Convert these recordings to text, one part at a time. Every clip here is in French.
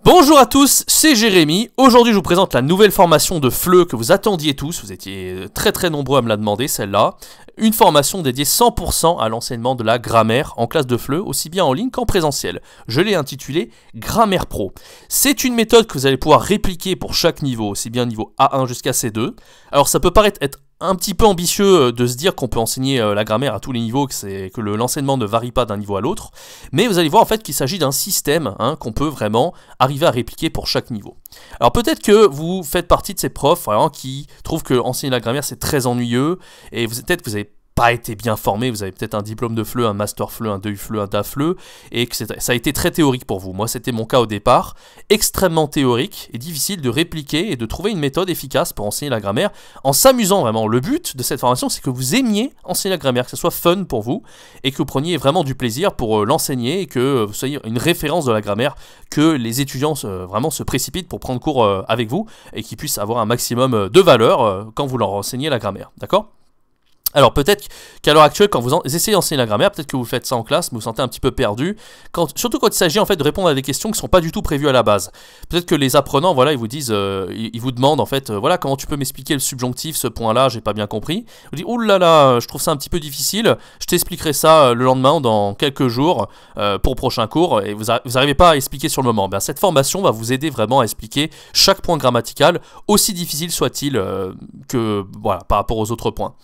Bonjour à tous, c'est Jérémy. Aujourd'hui je vous présente la nouvelle formation de FLE que vous attendiez tous, vous étiez très nombreux à me la demander celle-là. Une formation dédiée 100% à l'enseignement de la grammaire en classe de FLE, aussi bien en ligne qu'en présentiel. Je l'ai intitulée Grammaire Pro. C'est une méthode que vous allez pouvoir répliquer pour chaque niveau, aussi bien niveau A1 jusqu'à C2. Alors ça peut paraître être un petit peu ambitieux de se dire qu'on peut enseigner la grammaire à tous les niveaux, que l'enseignement ne varie pas d'un niveau à l'autre, mais vous allez voir en fait qu'il s'agit d'un système qu'on peut vraiment arriver à répliquer pour chaque niveau. Alors peut-être que vous faites partie de ces profs qui trouvent que enseigner la grammaire c'est très ennuyeux, et peut-être que vous avez pas été bien formé, vous avez peut-être un diplôme de FLE, un master FLE, un DEU FLE, un DA FLE, et que ça a été très théorique pour vous. Moi c'était mon cas au départ, extrêmement théorique et difficile de répliquer et de trouver une méthode efficace pour enseigner la grammaire en s'amusant vraiment. Le but de cette formation c'est que vous aimiez enseigner la grammaire, que ce soit fun pour vous et que vous preniez vraiment du plaisir pour l'enseigner et que vous soyez une référence de la grammaire, que les étudiants vraiment se précipitent pour prendre cours avec vous et qu'ils puissent avoir un maximum de valeur quand vous leur enseignez la grammaire, d'accord ? Alors peut-être qu'à l'heure actuelle, quand vous essayez d'enseigner la grammaire, peut-être que vous faites ça en classe, mais vous vous sentez un petit peu perdu, surtout quand il s'agit en fait de répondre à des questions qui ne sont pas du tout prévues à la base. Peut-être que les apprenants, voilà, ils vous disent, ils vous demandent en fait, voilà, comment tu peux m'expliquer le subjonctif, ce point-là, j'ai pas bien compris. Vous dites, ouh là là, je trouve ça un petit peu difficile, je t'expliquerai ça le lendemain ou dans quelques jours pour le prochain cours, et vous n'arrivez pas à expliquer sur le moment. Bien, cette formation va vous aider vraiment à expliquer chaque point grammatical, aussi difficile soit-il que, voilà, par rapport aux autres points.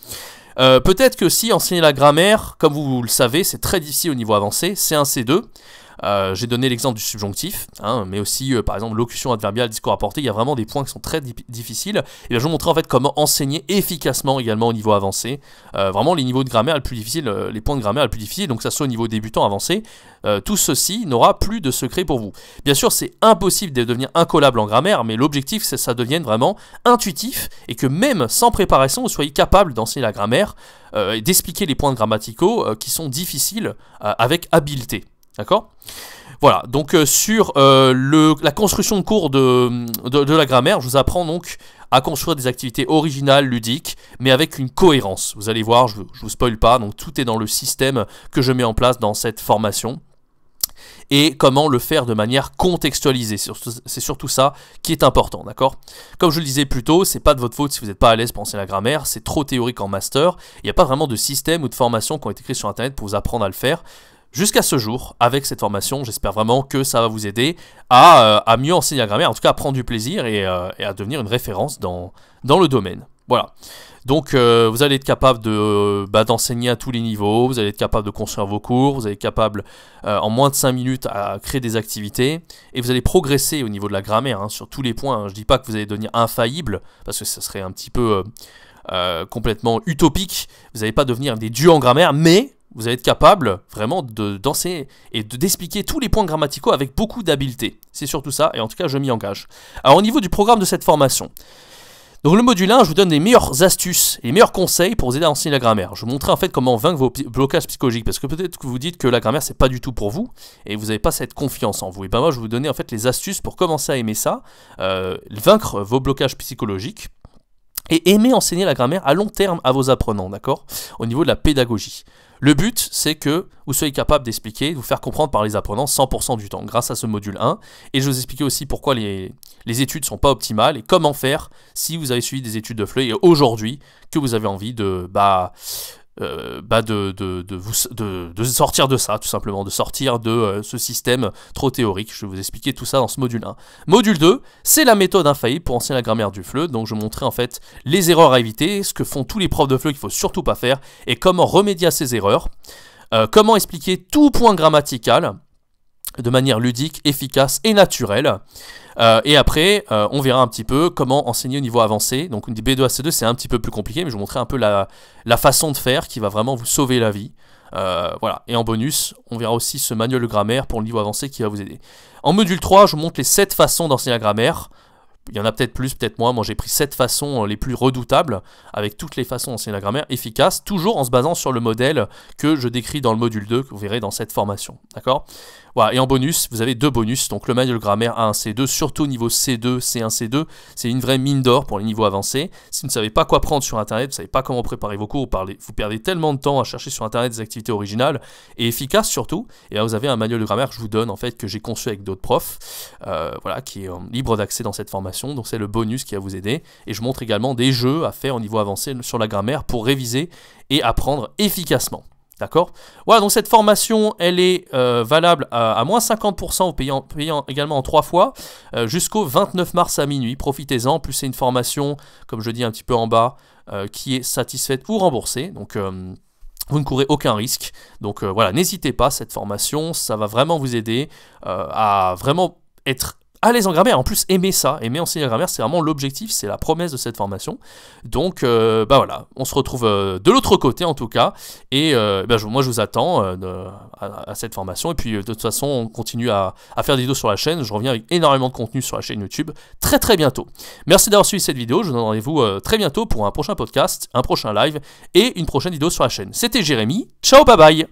Peut-être que si enseigner la grammaire, comme vous le savez, c'est très difficile au niveau avancé, C1, C2. J'ai donné l'exemple du subjonctif, mais aussi par exemple locution adverbiale, discours apporté, il y a vraiment des points qui sont très difficiles. Et bien, je vais vous montrer en fait comment enseigner efficacement également au niveau avancé. Vraiment les niveaux de grammaire les plus difficiles, les points de grammaire les plus difficiles, donc que ça soit au niveau débutant, avancé, tout ceci n'aura plus de secret pour vous. Bien sûr, c'est impossible de devenir incollable en grammaire, mais l'objectif c'est que ça devienne vraiment intuitif et que même sans préparation, vous soyez capable d'enseigner la grammaire et d'expliquer les points grammaticaux qui sont difficiles avec habileté. D'accord ? Voilà, donc sur la construction de cours de la grammaire, je vous apprends donc à construire des activités originales, ludiques, mais avec une cohérence. Vous allez voir, je vous spoil pas, donc tout est dans le système que je mets en place dans cette formation. Et comment le faire de manière contextualisée. C'est surtout ça qui est important, d'accord ? Comme je le disais plus tôt, c'est pas de votre faute si vous n'êtes pas à l'aise pour enseigner la grammaire, c'est trop théorique en master, il n'y a pas vraiment de système ou de formation qui ont été créés sur internet pour vous apprendre à le faire. Jusqu'à ce jour, avec cette formation, j'espère vraiment que ça va vous aider à mieux enseigner la grammaire, en tout cas à prendre du plaisir et à devenir une référence dans le domaine. Voilà. Donc vous allez être capable d'enseigner à tous les niveaux, vous allez être capable de construire vos cours, vous allez être capable en moins de 5 minutes à créer des activités, et vous allez progresser au niveau de la grammaire sur tous les points. Je ne dis pas que vous allez devenir infaillible, parce que ça serait un petit peu complètement utopique, vous n'allez pas devenir des dieux en grammaire, mais vous allez être capable vraiment d'enseigner et d'expliquer tous les points grammaticaux avec beaucoup d'habileté. C'est surtout ça, et en tout cas je m'y engage. Alors au niveau du programme de cette formation, donc le module 1, je vous donne les meilleures astuces et les meilleurs conseils pour vous aider à enseigner la grammaire. Je vous montrerai en fait comment vaincre vos blocages psychologiques, parce que peut-être que vous dites que la grammaire c'est pas du tout pour vous, et vous n'avez pas cette confiance en vous. Et ben moi je vais vous donner en fait les astuces pour commencer à aimer ça, vaincre vos blocages psychologiques, et aimer enseigner la grammaire à long terme à vos apprenants, d'accord ? Au niveau de la pédagogie. Le but, c'est que vous soyez capable d'expliquer, de vous faire comprendre par les apprenants 100% du temps, grâce à ce module 1. Et je vais vous expliquer aussi pourquoi les études ne sont pas optimales et comment faire si vous avez suivi des études de FLE et aujourd'hui que vous avez envie de sortir de ça, tout simplement, de sortir de ce système trop théorique. Je vais vous expliquer tout ça dans ce module 1. Module 2, c'est la méthode infaillible pour enseigner la grammaire du FLE. Donc je vais montrer en fait les erreurs à éviter, ce que font tous les profs de FLE qu'il ne faut surtout pas faire, et comment remédier à ces erreurs, comment expliquer tout point grammatical de manière ludique, efficace et naturelle. Et après, on verra un petit peu comment enseigner au niveau avancé. Donc une B2 à C2, c'est un petit peu plus compliqué, mais je vais vous montrer un peu la façon de faire qui va vraiment vous sauver la vie. Voilà. Et en bonus, on verra aussi ce manuel de grammaire pour le niveau avancé qui va vous aider. En module 3, je vous montre les 7 façons d'enseigner la grammaire. Il y en a peut-être plus, peut-être moins. Moi, j'ai pris 7 façons les plus redoutables, avec toutes les façons d'enseigner la grammaire efficaces, toujours en se basant sur le modèle que je décris dans le module 2, que vous verrez dans cette formation. D'accord ? Voilà, et en bonus, vous avez 2 bonus, donc le manuel de grammaire A1, C2, surtout niveau C2, C1, C2, c'est une vraie mine d'or pour les niveaux avancés. Si vous ne savez pas quoi prendre sur Internet, vous ne savez pas comment préparer vos cours, vous perdez tellement de temps à chercher sur Internet des activités originales et efficaces surtout, et là vous avez un manuel de grammaire que je vous donne, en fait, que j'ai conçu avec d'autres profs, voilà, qui est libre d'accès dans cette formation, donc c'est le bonus qui va vous aider, et je montre également des jeux à faire au niveau avancé sur la grammaire pour réviser et apprendre efficacement. D'accord? Voilà, donc cette formation, elle est valable à moins 50% en payant également en 3 fois jusqu'au 29 mars à minuit. Profitez-en, plus c'est une formation, comme je dis un petit peu en bas, qui est satisfaite ou remboursée. Donc vous ne courez aucun risque. Donc voilà, n'hésitez pas, cette formation, ça va vraiment vous aider à vraiment être à l'aise en grammaire, en plus aimer ça, aimer enseigner la grammaire, c'est vraiment l'objectif, c'est la promesse de cette formation. Donc bah voilà, on se retrouve de l'autre côté en tout cas, et moi je vous attends à cette formation, et puis de toute façon on continue à faire des vidéos sur la chaîne, je reviens avec énormément de contenu sur la chaîne YouTube très bientôt. Merci d'avoir suivi cette vidéo, je vous donne rendez-vous très bientôt pour un prochain podcast, un prochain live, et une prochaine vidéo sur la chaîne. C'était Jérémy, ciao bye bye.